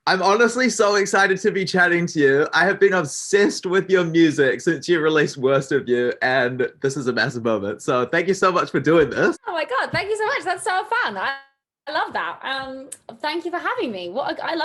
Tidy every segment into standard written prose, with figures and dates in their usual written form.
I'm honestly so excited to be chatting to you. I have been obsessed with your music since you released Worst of You, and this is a massive moment. So thank you so much for doing this. Oh my God, thank you so much. That's so fun. I love that. Thank you for having me. I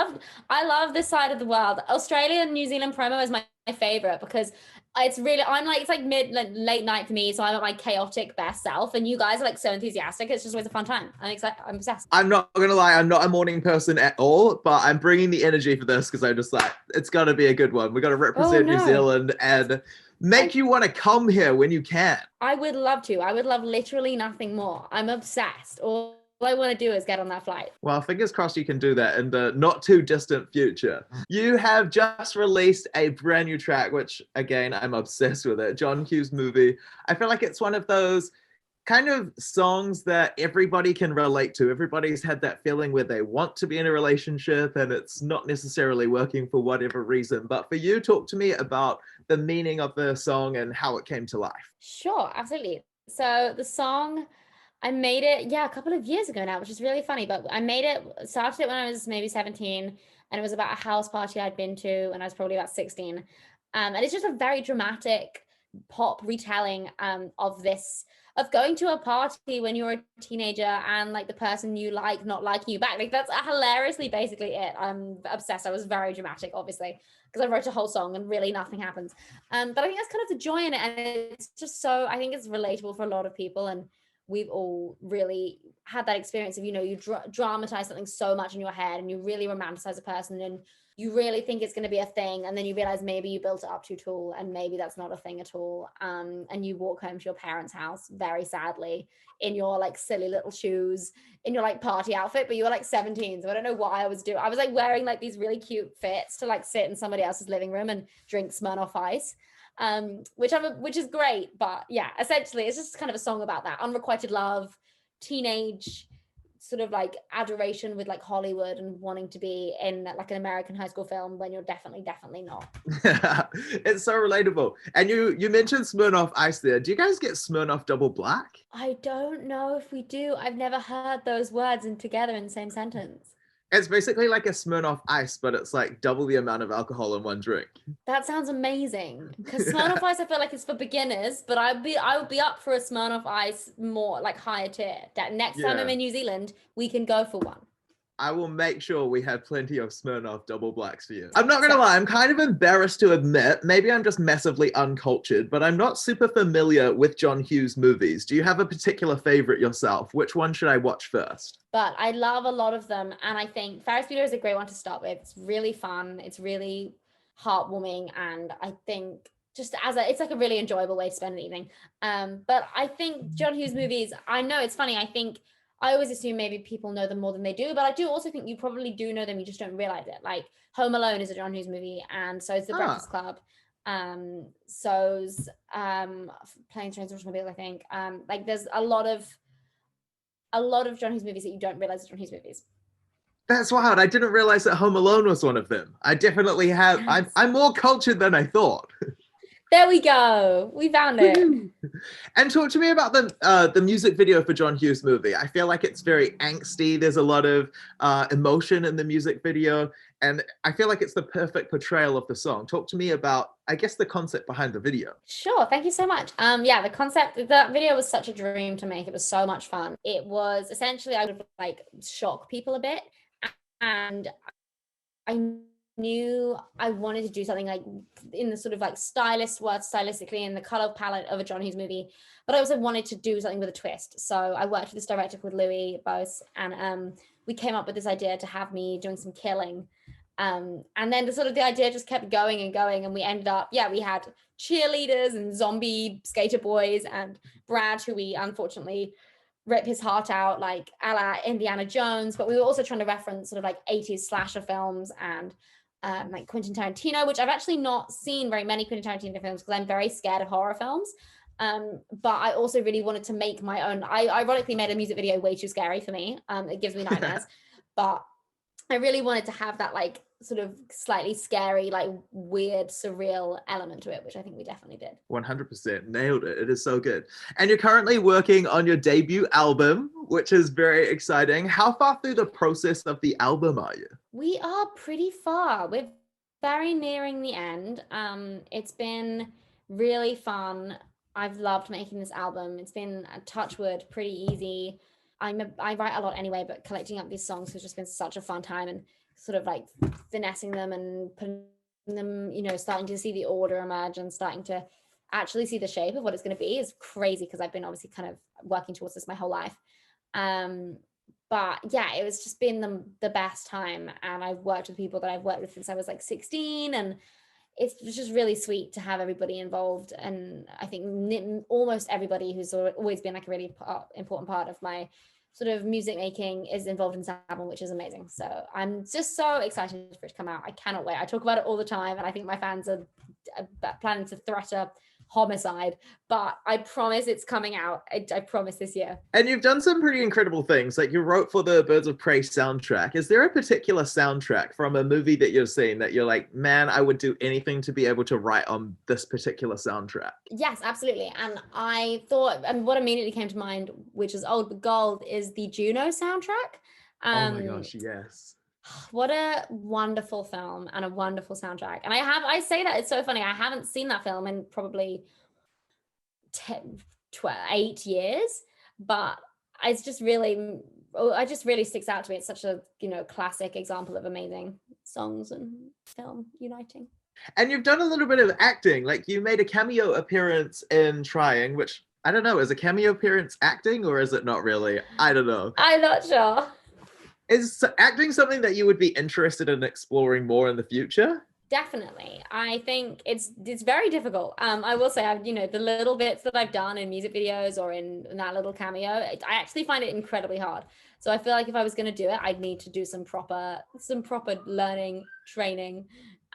love this side of the world. Australia and New Zealand promo is my favorite because it's really I'm like it's like late night for me, so I'm at my chaotic best self, and you guys are like so enthusiastic. It's just always a fun time. I'm excited. I'm obsessed. I'm not gonna lie, I'm not a morning person at all, but I'm bringing the energy for this because I'm just like, it's gonna be a good one. We gotta Oh represent New no. Zealand and I make you want to come here when you can. I would love to. I would love literally nothing more. I'm obsessed. All I want to do is get on that flight. Well, fingers crossed you can do that in the not too distant future. You have just released a brand new track, which again, I'm obsessed with it. John Hughes movie. I feel like it's one of those kind of songs that everybody can relate to. Everybody's had that feeling where they want to be in a relationship and it's not necessarily working for whatever reason. But for you, talk to me about the meaning of the song and how it came to life. Sure, absolutely. So the song, I made it, yeah, a couple of years ago now, which is really funny, but I made it, started it when I was maybe 17, and it was about a house party I'd been to when I was probably about 16. And it's just a very dramatic pop retelling of this, of going to a party when you're a teenager and like the person you like not liking you back. Like that's hilariously basically it. I'm obsessed. I was very dramatic, obviously, because I wrote a whole song and really nothing happens. But I think that's kind of the joy in it. And it's just so, I think it's relatable for a lot of people. And we've all really had that experience of, you dramatize something so much in your head and you really romanticize a person and you really think it's going to be a thing. And then you realize maybe you built it up too tall and maybe that's not a thing at all. And you walk home to your parents' house very sadly in your like silly little shoes, in your like party outfit, but you were like 17. So I don't know what I was doing. I was like wearing like these really cute fits to like sit in somebody else's living room and drink Smirnoff Ice, which is great. But yeah, essentially, it's just kind of a song about that unrequited love, teenage sort of like adoration with like Hollywood and wanting to be in like an American high school film when you're definitely not. It's so relatable. And you mentioned Smirnoff Ice there. Do you guys get Smirnoff Double Black? I don't know if we do. I've never heard those words in together in the same sentence. It's basically like a Smirnoff Ice, but it's like double the amount of alcohol in one drink. That sounds amazing. Because Smirnoff Ice, I feel like it's for beginners, but I would be up for a Smirnoff Ice more like higher tier. That next time I'm Yeah. in New Zealand, we can go for one. I will make sure we have plenty of Smirnoff double blacks for you. I'm not gonna So lie, I'm kind of embarrassed to admit, maybe I'm just massively uncultured, but I'm not super familiar with John Hughes movies. Do you have a particular favorite yourself? Which one should I watch first? but I love a lot of them. And I think Ferris Bueller is a great one to start with. It's really fun. It's really heartwarming. And I think just it's like a really enjoyable way to spend an evening. But I think John Hughes movies, I know it's funny. I think I always assume maybe people know them more than they do, but I do also think you probably do know them. You just don't realize it. Like Home Alone is a John Hughes movie. And so is The Ah, Breakfast Club. So's Planes, Trains, Automobiles, I think. Like there's a lot of John Hughes movies that you don't realize are John Hughes movies. that's wild. I didn't realize that Home Alone was one of them. I definitely have. Yes. I'm more cultured than I thought. There we go. We found it. And talk to me about the music video for John Hughes movie. I feel like it's very angsty. There's a lot of emotion in the music video, and I feel like it's the perfect portrayal of the song. Talk to me about, I guess, the concept behind the video. Sure, thank you so much. Yeah, the concept, that video was such a dream to make. It was so much fun. It was essentially I would like shock people a bit, and I knew I wanted to do something like in the sort of like stylistically in the color palette of a John Hughes movie, but I also wanted to do something with a twist. So I worked with this director called Louis Bose, and we came up with this idea to have me doing some killing. And then the idea just kept going and going, and we ended up, yeah, we had cheerleaders and zombie skater boys and Brad, who we unfortunately rip his heart out like a la Indiana Jones, but we were also trying to reference sort of like 80s slasher films and like Quentin Tarantino, which I've actually not seen very many Quentin Tarantino films because I'm very scared of horror films. But I also really wanted to make my own. I ironically made a music video way too scary for me. It gives me nightmares, but I really wanted to have that like sort of slightly scary, like weird, surreal element to it, which I think we definitely did. 100% nailed it. It is so good. And you're currently working on your debut album, which is very exciting. How far through the process of the album are you? We are pretty far. We're very nearing the end. It's been really fun. I've loved making this album. It's been a touch wood, pretty easy. I write a lot anyway, but collecting up these songs has just been such a fun time, and sort of like finessing them and putting them, starting to see the order emerge and starting to actually see the shape of what it's going to be is crazy, because I've been obviously kind of working towards this my whole life. Um, but yeah, it was just been the best time, and I've worked with people that I've worked with since I was like 16, and it's just really sweet to have everybody involved. And I think almost everybody who's always been like a really important part of my sort of music making is involved in this album, which is amazing. So I'm just so excited for it to come out. I cannot wait. I talk about it all the time, and I think my fans are planning to threaten homicide, but I promise it's coming out. I promise this year. And you've done some pretty incredible things. Like you wrote for the Birds of Prey soundtrack. Is there a particular soundtrack from a movie that you've seen that you're like, man, I would do anything to be able to write on this particular soundtrack? Yes, absolutely. And I thought, and what immediately came to mind, which is old but gold, is the Juno soundtrack. Oh my gosh, yes. What a wonderful film and a wonderful soundtrack. And I say that, it's so funny. I haven't seen that film in probably 10, 12, 8 years, but it's just really, it just really sticks out to me. It's such a, classic example of amazing songs and film uniting. And you've done a little bit of acting. Like you made a cameo appearance in Trying, which I don't know, is a cameo appearance acting or is it not really? I don't know. I'm not sure. Is acting something that you would be interested in exploring more in the future? Definitely. I think it's very difficult. I will say, I've, the little bits that I've done in music videos or in that little cameo, I actually find it incredibly hard. So I feel like if I was going to do it, I'd need to do some proper learning, training,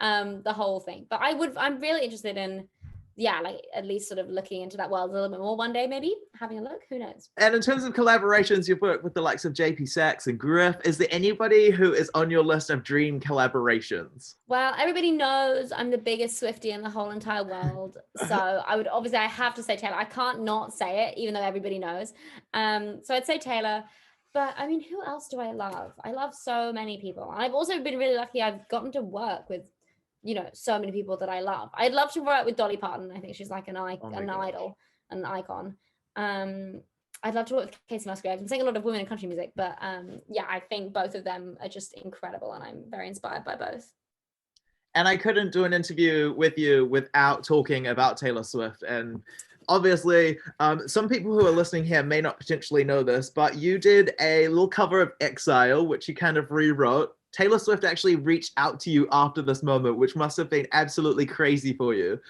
the whole thing. But I'm really interested in, like at least sort of looking into that world a little bit more one day, maybe having a look, who knows. And in terms of collaborations, you've worked with the likes of JP Sachs and Griff. Is there anybody who is on your list of dream collaborations? Well, everybody knows I'm the biggest Swiftie in the whole entire world. So I have to say Taylor. I can't not say it, even though everybody knows. So I'd say Taylor. But I mean, who else do I love? I love so many people. I've also been really lucky. I've gotten to work with, so many people that I love. I'd love to work with Dolly Parton. I think she's like an idol, an icon. I'd love to work with Casey Musgraves. I'm saying a lot of women in country music, but I think both of them are just incredible, and I'm very inspired by both. And I couldn't do an interview with you without talking about Taylor Swift. And obviously, some people who are listening here may not potentially know this, but you did a little cover of Exile, which you kind of rewrote. Taylor Swift actually reached out to you after this moment, which must have been absolutely crazy for you.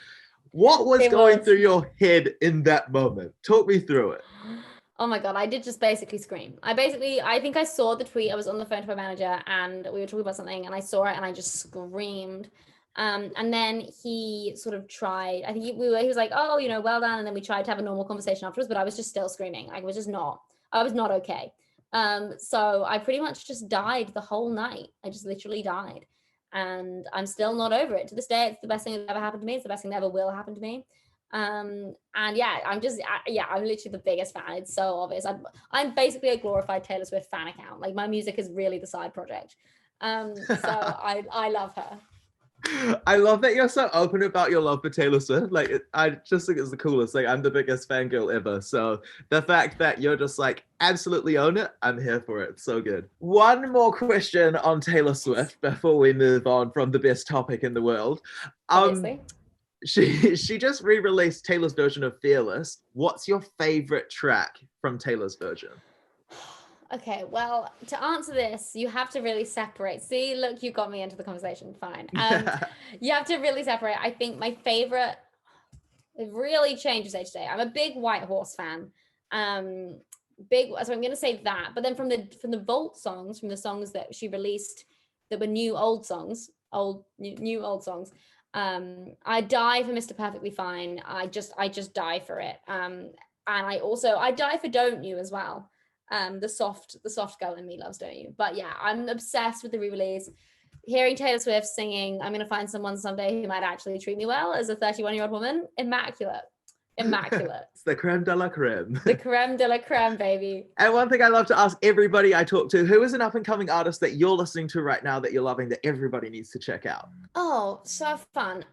What was going through your head in that moment? Talk me through it. Oh my God, I did just basically scream. I think I saw the tweet. I was on the phone to my manager and we were talking about something and I saw it and I just screamed. And then he sort of tried, I think he was like, oh, well done. And then we tried to have a normal conversation afterwards, but I was just still screaming. I was not okay. So I pretty much just died the whole night. I just literally died. And I'm still not over it. To this day, it's the best thing that ever happened to me. It's the best thing that ever will happen to me. And yeah, I'm literally the biggest fan. It's so obvious. I'm basically a glorified Taylor Swift fan account. Like my music is really the side project. So I love her. I love that you're so open about your love for Taylor Swift. Like, I just think it's the coolest. Like, I'm the biggest fangirl ever. So the fact that you're just like, absolutely own it, I'm here for it. So good. One more question on Taylor Swift before we move on from the best topic in the world. Obviously. She just re-released Taylor's version of Fearless. What's your favorite track from Taylor's version? Okay, well, to answer this, you have to really separate. See, look, you got me into the conversation. Fine. You have to really separate. I think my favorite, it really changes day to day. I'm a big White Horse fan. So I'm going to say that. But then from the Vault songs, from the songs that she released that were new old songs, new old songs, I die for Mr. Perfectly Fine. I just die for it. And I die for Don't You as well. The soft girl in me loves Don't You. But yeah, I'm obsessed with the re-release. Hearing Taylor Swift singing, I'm gonna find someone someday who might actually treat me well as a 31-year-old woman. Immaculate. It's the creme de la creme. The creme de la creme, baby. And one thing I love to ask everybody I talk to, who is an up-and-coming artist that you're listening to right now that you're loving that everybody needs to check out? Oh, so fun.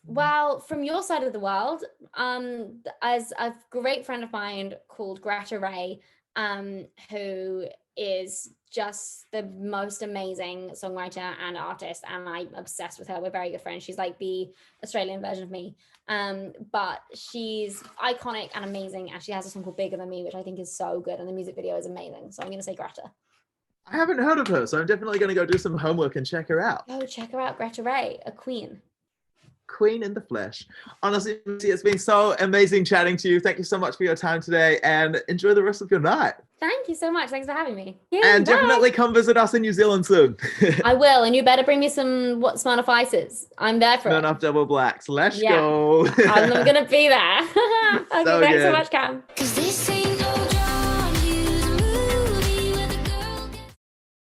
Well, from your side of the world, as a great friend of mine called Greta Ray, who is just the most amazing songwriter and artist, and I'm obsessed with her. We're very good friends. She's like the Australian version of me. But she's iconic and amazing, and she has a song called Bigger Than Me, which I think is so good, and the music video is amazing. So I'm gonna say Greta. I haven't heard of her, so I'm definitely going to go do some homework and check her out. Oh, check her out, Greta Ray, a queen. Queen in the flesh. Honestly, it's been so amazing chatting to you. Thank you so much for your time today, and enjoy the rest of your night. Thank you so much. Thanks for having me. And definitely come visit us in New Zealand soon. I will, and you better bring me some Smirnoff Ices. I'm there for Smirnoff Double Blacks. Let's go. I'm gonna be there. Okay, So thanks good. so much, Cam. 'Cause they say